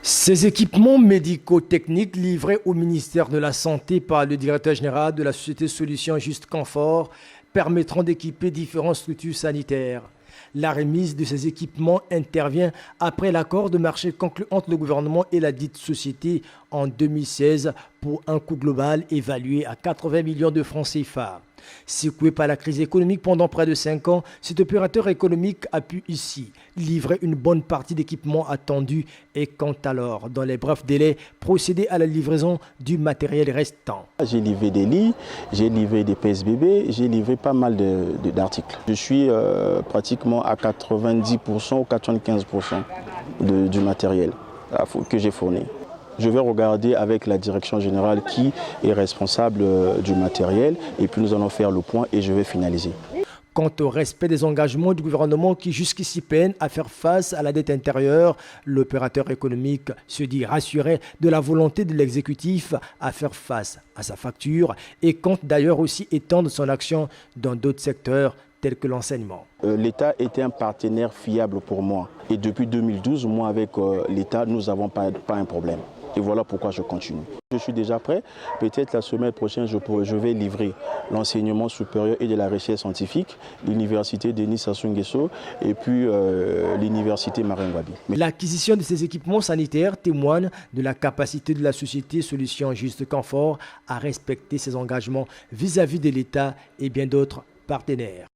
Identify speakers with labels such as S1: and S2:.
S1: Ces équipements médico-techniques livrés au ministère de la Santé par le directeur général de la société Solutions Juste Confort permettront d'équiper différentes structures sanitaires. La remise de ces équipements intervient après l'accord de marché conclu entre le gouvernement et la dite société en 2016 pour un coût global évalué à 80 millions de francs CFA. Secoué par la crise économique pendant près de 5 ans, cet opérateur économique a pu ici livrer une bonne partie d'équipements attendus et compte alors, dans les brefs délais, procéder à la livraison du matériel restant.
S2: J'ai livré des lits, j'ai livré des PSBB, j'ai livré pas mal d'articles. Je suis pratiquement à 90% ou 95% du matériel que j'ai fourni. Je vais regarder avec la direction générale qui est responsable du matériel et puis nous allons faire le point et je vais finaliser.
S1: Quant au respect des engagements du gouvernement qui jusqu'ici peine à faire face à la dette intérieure, l'opérateur économique se dit rassuré de la volonté de l'exécutif à faire face à sa facture et compte d'ailleurs aussi étendre son action dans d'autres secteurs tels que l'enseignement.
S2: L'État était un partenaire fiable pour moi et depuis 2012, moi avec l'État, nous n'avons pas un problème. Et voilà pourquoi je continue. Je suis déjà prêt. Peut-être la semaine prochaine, je vais livrer l'enseignement supérieur et de la recherche scientifique, l'université Denis Sassou Nguesso et puis l'université Marine-Ngouabi.
S1: L'acquisition de ces équipements sanitaires témoigne de la capacité de la société Solutions Juste Confort à respecter ses engagements vis-à-vis de l'État et bien d'autres partenaires.